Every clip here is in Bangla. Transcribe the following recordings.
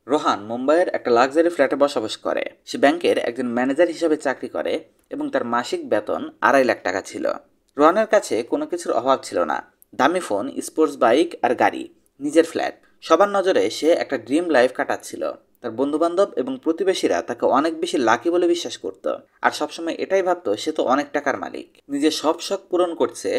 রোহান মুম্বাইয়ের একটা লাক্সারি ফ্ল্যাটে বসবাস করে। সে ব্যাংকের একজন ম্যানেজার হিসেবে চাকরি করে এবং তার মাসিক বেতন 2.5 লাখ টাকা ছিল। রোহানের কাছে কোনো কিছুর অভাব ছিল না। দামি ফোন, স্পোর্টস বাইক আর গাড়ি, নিজের ফ্ল্যাট। সবার নজরে সে একটা ড্রিম লাইফ কাটাচ্ছিল। তার বন্ধুবান্ধব এবং প্রতিবেশীরা তাকে অনেক বেশি লাকি বলে বিশ্বাস করত, আর সবসময় এটাই ভাবতো সে তো অনেক টাকার মালিক, নিজের সব শখ পূরণ করছে।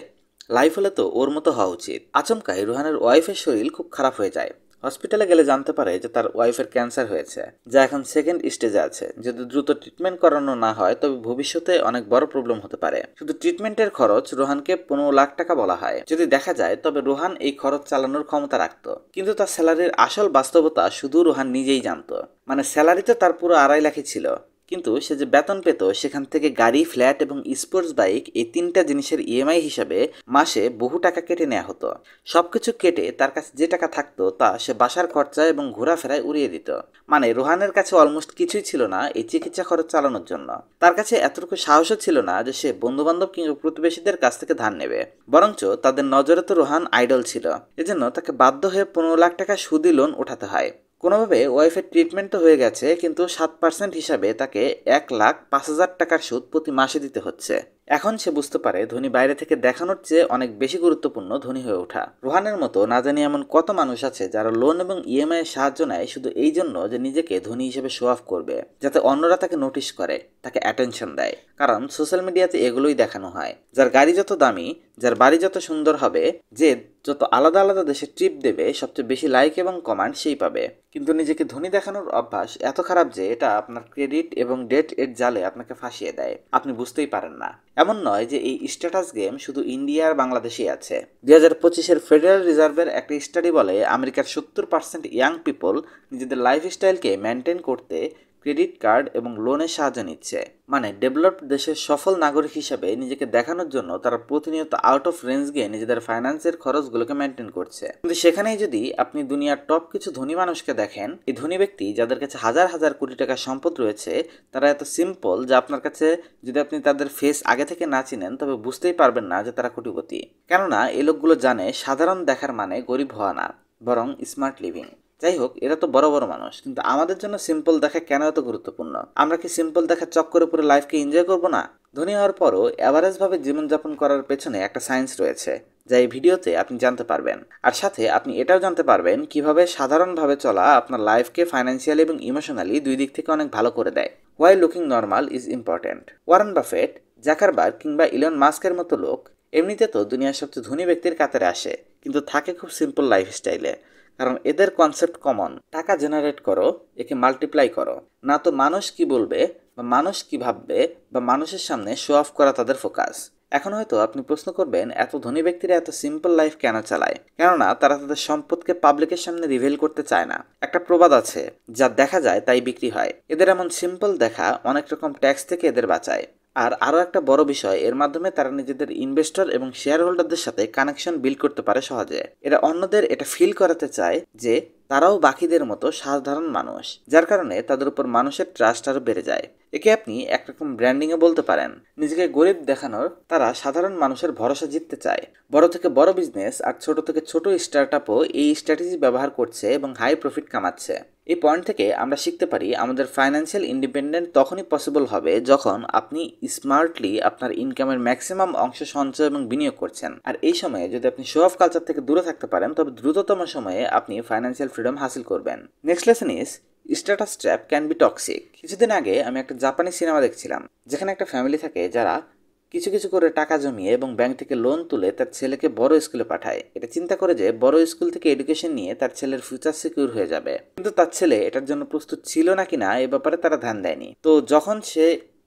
লাইফ হলে তো ওর মতো হওয়া উচিত। আচমকাই রোহানের ওয়াইফের শরীর খুব খারাপ হয়ে যায়। হসপিটালে গেলে জানতে পারে যে তার ওয়াইফের ক্যান্সার হয়েছে, যা এখন সেকেন্ড স্টেজে আছে। যদি দ্রুত ট্রিটমেন্ট করানো না হয় তবে ভবিষ্যতে অনেক বড় প্রবলেম হতে পারে। শুধু ট্রিটমেন্টের খরচ রোহানকে 15 লাখ টাকা বলা হয়। যদি দেখা যায় তবে রোহান এই খরচ চালানোর ক্ষমতা রাখত, কিন্তু তার স্যালারির আসল বাস্তবতা শুধু রোহান নিজেই জানতো। মানে স্যালারিতে তার পুরো 2.5 লাখই ছিল, কিন্তু সে যে বেতন পেত সেখান থেকে গাড়ি, ফ্ল্যাট এবং স্পোর্টস বাইক, এই তিনটা জিনিসের ইএমআই হিসাবে মাসে বহু টাকা কেটে নেওয়া হতো। সবকিছু কেটে তার কাছে যে টাকা থাকতো তা সে বাসার খরচা এবং ঘোরাফেরায় উড়িয়ে দিত। মানে রোহানের কাছে অলমোস্ট কিছুই ছিল না এই চিকিৎসা খরচ চালানোর জন্য। তার কাছে এতটুকু সাহসও ছিল না যে সে বন্ধুবান্ধব কিংবা প্রতিবেশীদের কাছ থেকে ধার নেবে, বরঞ্চ তাদের নজরে তো রোহান আইডল ছিল। এজন্য তাকে বাধ্য হয়ে 15 লাখ টাকা সুদি লোন ওঠাতে হয়। কোনোভাবে ওয়াইফের ট্রিটমেন্ট তো হয়ে গেছে, কিন্তু 7% হিসাবে তাকে 1,05,000 টাকার সুদ প্রতি মাসে দিতে হচ্ছে। এখন সে বুঝতে পারে ধনী বাইরে থেকে দেখানোর চেয়ে অনেক বেশি গুরুত্বপূর্ণ ধনী হয়ে ওঠা। রোহানের মতো না জানি এমন কত মানুষ আছে যারা লোন এবং ইএমআই এর সাহায্য নেয় শুধু এই জন্য যে নিজেকে ধনী হিসেবে শো অফ করবে, যাতে অন্যরা তাকে নোটিশ করে, তাকে অ্যাটেনশন দেয়। কারণ সোশ্যাল মিডিয়াতে এগুলোই দেখানো হয়। যার গাড়ি যত দামি, যার বাড়ি যত সুন্দর হবে, যে যত আলাদা আলাদা দেশে ট্রিপ দেবে, সবচেয়ে বেশি লাইক এবং কমেন্ট সেই পাবে। কিন্তু নিজেকে ধনী দেখানোর অভ্যাস এত খারাপ যে এটা আপনার ক্রেডিট এবং ডেট এর জালে আপনাকে ফাঁসিয়ে দেয়, আপনি বুঝতেই পারেন না। এমন নয় যে এই স্ট্যাটাস গেম শুধু ইন্ডিয়া আর বাংলাদেশেই আছে। 2025-এর ফেডারেল রিজার্ভের একটা স্টাডি বলে আমেরিকার 70% ইয়াং পিপল নিজেদের লাইফস্টাইলকে মেনটেন করতে ক্রেডিট কার্ড এবং লোনের সাহায্য নিচ্ছে। মানে ডেভেলপড দেশের সফল নাগরিক হিসাবে নিজেকে দেখানোর জন্য তারা প্রতিনিয়ত আউট অফ রেঞ্জ গিয়ে নিজেদের ফাইন্যান্সের খরচগুলোকে মেনটেন করছে। কিন্তু সেখানেই যদি আপনি দুনিয়ার টপ কিছু ধনী মানুষকে দেখেন, এই ধনী ব্যক্তি যাদের কাছে হাজার হাজার কোটি টাকার সম্পদ রয়েছে, তারা এত সিম্পল যে আপনার কাছে যদি আপনি তাদের ফেস আগে থেকে না চিনেন তবে বুঝতেই পারবেন না যে তারা কোটিপতি। কেননা এই লোকগুলো জানে সাধারণ দেখার মানে গরিব হওয়া না, বরং স্মার্ট লিভিং। যাই হোক, এরা তো বড় বড় মানুষ, কিন্তু আমাদের জন্য সিম্পল দেখা কেন এত গুরুত্বপূর্ণ? আমরা কি সিম্পল দেখার চক্করে পুরো লাইফকে এনজয় করবো না? ধনী হওয়ার পরও অ্যাভারেজভাবে জীবনযাপন করার পেছনে একটা সায়েন্স রয়েছে, যা এই ভিডিওতে আপনি জানতে পারবেন। আর সাথে আপনি এটাও জানতে পারবেন কিভাবে সাধারণভাবে চলা আপনার লাইফকে ফাইন্যান্সিয়ালি এবং ইমোশনালি দুই দিক থেকে অনেক ভালো করে দেয়। Why looking normal is important. Warren Buffett, Zuckerberg কিংবা ইলন মাস্কের মতো লোক এমনিতে তো দুনিয়ার সবচেয়ে ধনী ব্যক্তির কাতারে আসে, কিন্তু থাকে খুব সিম্পল লাইফস্টাইলে। কারণ এদের কনসেপ্ট কমন: টাকা জেনারেট করো, একে মাল্টিপ্লাই করো, না তো মানুষ কি বলবে বা মানুষ কি ভাববে বা মানুষের সামনে শো অফ করা তাদের ফোকাস। এখন হয়তো আপনি প্রশ্ন করবেন, এত ধনী ব্যক্তিরা এত সিম্পল লাইফ কেন চালায়? কেননা তারা তাদের সম্পদকে পাবলিকের সামনে রিভিল করতে চায় না। একটা প্রবাদ আছে, যা দেখা যায় তাই বিক্রি হয়। এদের এমন সিম্পল দেখা অনেক রকম ট্যাক্স থেকে এদের বাঁচায়। আর আরও একটা বড় বিষয়, এর মাধ্যমে তারা নিজেদের ইনভেস্টর এবং শেয়ার হোল্ডারদের সাথে কানেকশন বিল্ড করতে পারে সহজে। এরা অন্যদের এটা ফিল করাতে চায় যে তারাও বাকিদের মতো সাধারণ মানুষ, যার কারণে তাদের উপর মানুষের ট্রাস্ট আরও বেড়ে যায়। একে আপনি একরকম ব্র্যান্ডিংও বলতে পারেন। নিজেকে গরিব দেখানোর তারা সাধারণ মানুষের ভরসা জিততে চায়। বড় থেকে বড় বিজনেস আর ছোট থেকে ছোট স্টার্টআপও এই স্ট্র্যাটেজি ব্যবহার করছে এবং হাই প্রফিট কামাচ্ছে। এই পয়েন্ট থেকে আমরা শিখতে পারি, আমাদের ফাইন্যান্সিয়াল ইন্ডিপেন্ডেন্ট তখনই পসিবল হবে যখন আপনি স্মার্টলি আপনার ইনকামের ম্যাক্সিমাম অংশ সঞ্চয় এবং বিনিয়োগ করছেন। আর এই সময়ে যদি আপনি শো অফ কালচার থেকে দূরে থাকতে পারেন তবে দ্রুততম সময়ে আপনি ফাইন্যান্সিয়াল ফ্রিডম হাসিল করবেন। Next lesson is status trap can be toxic. কিছুদিন আগে আমি একটা জাপানি সিনেমা দেখছিলাম, যেখানে একটা ফ্যামিলি থাকে যারা কিছু কিছু করে টাকা জমিয়ে এবং ব্যাংক থেকে লোন তুলে তার ছেলেকে বড় স্কুলে পাঠায়, এটা চিন্তা করে যে বড় স্কুল থেকে এডুকেশন নিয়ে তার ছেলের ফিউচার সিকিউর হয়ে যাবে। কিন্তু তার ছেলে এটার জন্য প্রস্তুত ছিল না কিনা এ ব্যাপারে তারা ধ্যান দেয়নি। তো যখন সে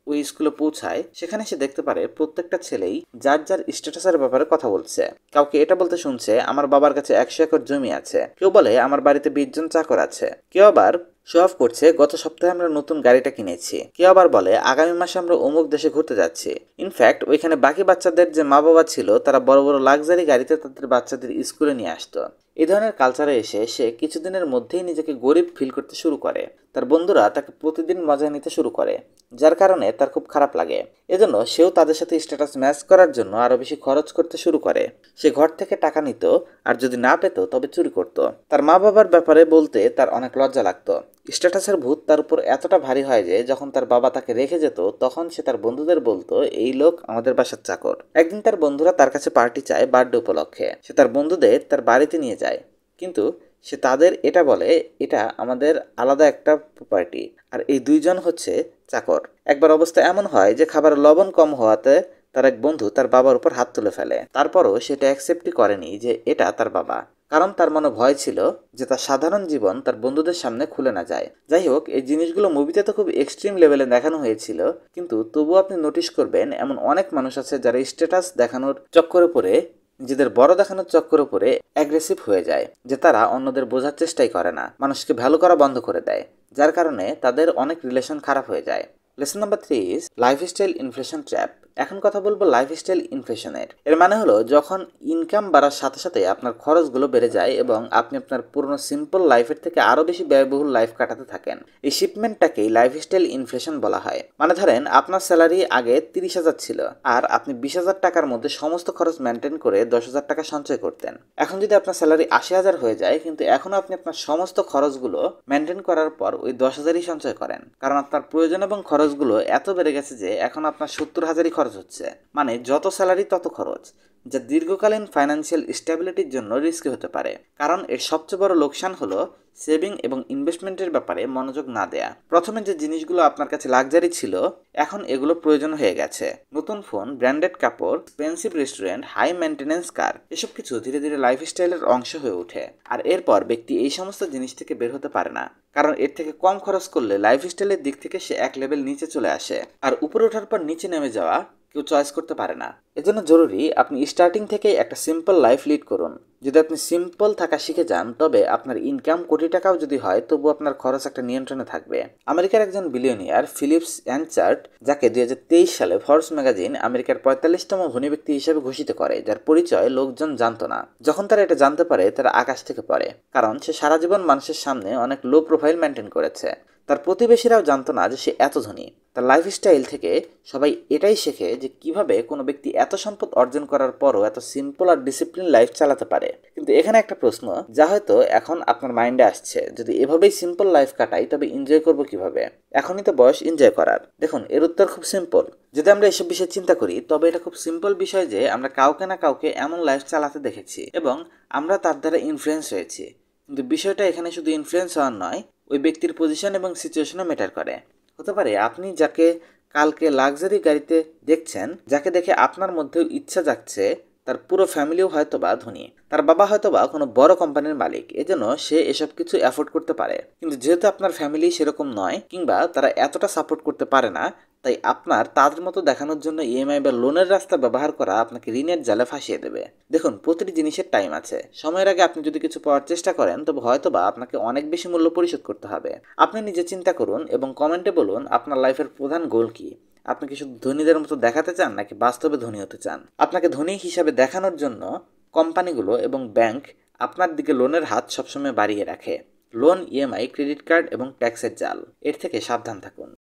ওই স্কুলে পৌঁছায়, সেখানে সে দেখতে পারে প্রত্যেকটা ছেলেই যার যার স্ট্যাটাসের ব্যাপারে কথা বলছে। কাউকে এটা বলতে শুনছে, আমার বাবার কাছে 100 একর জমি আছে। কেউ বলে, আমার বাড়িতে 20 জন চাকর আছে। কেউ আবার শো অফ করছে, গত সপ্তাহে আমরা নতুন গাড়িটা কিনেছি। কেউ আবার বলে, আগামী মাসে আমরা অমুক দেশে ঘুরতে যাচ্ছি। ইনফ্যাক্ট ওইখানে বাকি বাচ্চাদের যে মা বাবা ছিল তারা বড় বড় লাক্সারি গাড়িতে তাদের বাচ্চাদের স্কুলে নিয়ে আসতো। এই ধরনের কালচারে এসে সে কিছুদিনের মধ্যেই নিজেকে গরিব ফিল করতে শুরু করে। তার বন্ধুরা তাকে প্রতিদিন মজা নিতে শুরু করে, যার কারণে তার খুব খারাপ লাগে। এজন্য সেও তাদের সাথে স্ট্যাটাস ম্যাচ করার জন্য আরো বেশি খরচ করতে শুরু করে। সে ঘর থেকে টাকা নিত, আর যদি না পেত তবে চুরি করত। তার মা বাবার ব্যাপারে বলতে তার অনেক লজ্জা লাগতো। স্ট্যাটাসের ভূত তার উপর এতটা ভারী হয় যে যখন তার বাবা তাকে রেখে যেত তখন সে তার বন্ধুদের বলতো, এই লোক আমাদের বাসার চাকর। একদিন তার বন্ধুরা তার কাছে পার্টি চায় বার্থডে উপলক্ষে। সে তার বন্ধুদের তার বাড়িতে নিয়ে যায়, কিন্তু সে তাদের এটা বলে, এটা আমাদের আলাদা একটা প্রপার্টি, আর এই দুইজন হচ্ছে চাকর। একবার অবস্থা এমন হয় যে খাবার লবণ কম হওয়াতে তার এক বন্ধু তার বাবার উপর হাত তুলে ফেলে। তারপরও সেটা অ্যাকসেপ্টই করেনি যে এটা তার বাবা, কারণ তার মনে ভয় ছিল যে তার সাধারণ জীবন তার বন্ধুদের সামনে খুলে না যায়। যাই হোক, এই জিনিসগুলো মুভিতে তো খুব এক্সট্রিম লেভেলে দেখানো হয়েছিল, কিন্তু তবুও আপনি নোটিশ করবেন এমন অনেক মানুষ আছে যারা স্ট্যাটাস দেখানোর চক্করে পড়ে, নিজেদের বড় দেখানোর চক্করে পড়ে অ্যাগ্রেসিভ হয়ে যায়, যে তারা অন্যদের বোঝার চেষ্টাই করে না, মানুষকে ভ্যালু করা বন্ধ করে দেয়, যার কারণে তাদের অনেক রিলেশন খারাপ হয়ে যায়। Lesson number 3 is lifestyle inflation trap. এখন কথা বলবো লাইফস্টাইল ইনফ্লেশনের। এর মানে হলো যখন ইনকাম বাড়ার সাথে সাথে আপনার খরচগুলো বেড়ে যায় এবং আপনি আপনার পুরনো সিম্পল লাইফের থেকে আরো বেশি ব্যয়বহুল লাইফ কাটাতে থাকেন। এই শিপমেন্টটাকেই লাইফস্টাইল ইনফ্লেশন বলা হয়। মানে ধরেন আপনার স্যালারি আগে 30,000 ছিল, আর আপনি 20,000 টাকার মধ্যে সমস্ত খরচ মেনটেন করে 10,000 টাকা সঞ্চয় করতেন। এখন যদি আপনার স্যালারি 80,000 হয়ে যায়, কিন্তু এখনো আপনি আপনার সমস্ত খরচগুলো মেনটেন করার পর ওই 10,000ই সঞ্চয় করেন, কারণ আপনার প্রয়োজন এবং খরচগুলো এত বেড়ে গেছে যে এখন আপনার 70,000ই খরচ হচ্ছে। মানে যত স্যালারি তত খরচ, যা দীর্ঘকালীন ফাইন্যান্সিয়াল স্টেবিলিটির জন্য রিস্কি হতে পারে। কারণ এর সবচেয়ে বড় লোকসান হলো সেভিং এবং ইনভেস্টমেন্টের ব্যাপারে মনোযোগ না দেয়া। প্রথমে যে জিনিসগুলো আপনার কাছে লাক্সারি ছিল, এখন এগুলো প্রয়োজন হয়ে গেছে। নতুন ফোন, ব্র্যান্ডেড কাপড়, এক্সপেন্সিভ রেস্টুরেন্ট, হাই মেইনটেনেন্স কার, এসব কিছু ধীরে ধীরে লাইফস্টাইলের অংশ হয়ে ওঠে। আর এরপর ব্যক্তি এই সমস্ত জিনিস থেকে বের হতে পারে না, কারণ এর থেকে কম খরচ করলে লাইফস্টাইলের দিক থেকে সে এক লেভেল নিচে চলে আসে, আর উপরে ওঠার পর নিচে নেমে যাওয়া কেউ চয়েস করতে পারে না। এজন্য জরুরি আপনি স্টার্টিং থেকেই একটা সিম্পল লাইফ লিড করুন। যদি আপনি সিম্পল থাকা শিখে যান, তবে আপনার ইনকাম কোটি টাকাও যদি হয়, তবু আপনার খরচ একটা নিয়ন্ত্রণে থাকবে। আমেরিকার একজন বিলিয়নিয়ার ফিলিপস অ্যানচার্ট, যাকে 2023 সালে ফোর্বস ম্যাগাজিন আমেরিকার 45তম ধনী ব্যক্তি হিসেবে ঘোষিত করে, যার পরিচয় লোকজন জানতো না। যখন তারা এটা জানতে পারে, তারা আকাশ থেকে পড়ে, কারণ সে সারা জীবন মানুষের সামনে অনেক লো প্রোফাইল মেনটেন করেছে। তার প্রতিবেশীরাও জানতো না যে সে এত ধনী। তার লাইফস্টাইল থেকে সবাই এটাই শেখে যে কিভাবে কোনো ব্যক্তি এত সম্পদ অর্জন করার পরও এত সিম্পল আর ডিসিপ্লিন লাইফ চালাতে পারে। কিন্তু এখানে একটা প্রশ্ন যা হয়তো এখন আপনার মাইন্ডে আসছে, যদি এভাবেই সিম্পল লাইফ কাটাই তবে এনজয় করবো কিভাবে? এখনই তো বয়স এনজয় করার। দেখুন, এর উত্তর খুব সিম্পল। যদি আমরা এসব বিষয়ে চিন্তা করি, তবে এটা খুব সিম্পল বিষয় যে আমরা কাউকে না কাউকে এমন লাইফ চালাতে দেখেছি এবং আমরা তার দ্বারা ইনফ্লুয়েন্স হয়েছি। কিন্তু বিষয়টা এখানে শুধু ইনফ্লুয়েন্স হওয়ার নয়, ওই ব্যক্তির পজিশন এবং সিচুয়েশনও ম্যাটার করে। হতে পারে আপনি যাকে কালকে লাক্সারি গাড়িতে দেখছেন, যাকে দেখে আপনার মধ্যেও ইচ্ছা জাগছে, তার পুরো ফ্যামিলিও হয়তোবা ধনী। তার বাবা হয়তোবা কোনো বড় কোম্পানির মালিক, এজন্য সে এসব কিছু অ্যাফোর্ড করতে পারে। কিন্তু যেহেতু আপনার ফ্যামিলি সেরকম নয়, কিংবা তারা এতটা সাপোর্ট করতে পারে না, তাই আপনার তাদের মতো দেখানোর জন্য ইএমআই বা লোনের রাস্তা ব্যবহার করা আপনাকে ঋণের জালে ফাঁসিয়ে দেবে। দেখুন, প্রতিটি জিনিসের টাইম আছে। সময়ের আগে আপনি যদি কিছু পাওয়ার চেষ্টা করেন, তবে হয়তোবা আপনাকে অনেক বেশি মূল্য পরিশোধ করতে হবে। আপনি নিজে চিন্তা করুন এবং কমেন্টে বলুন আপনার লাইফের প্রধান গোল কি। আপনি কি শুধু ধনীদের মতো দেখাতে চান, নাকি বাস্তবে ধনী হতে চান? আপনাকে ধনী হিসাবে দেখানোর জন্য কোম্পানিগুলো এবং ব্যাংক আপনার দিকে লোনের হাত সবসময় বাড়িয়ে রাখে। লোন, ইএমআই, ক্রেডিট কার্ড এবং ট্যাক্সের জাল, এর থেকে সাবধান থাকুন।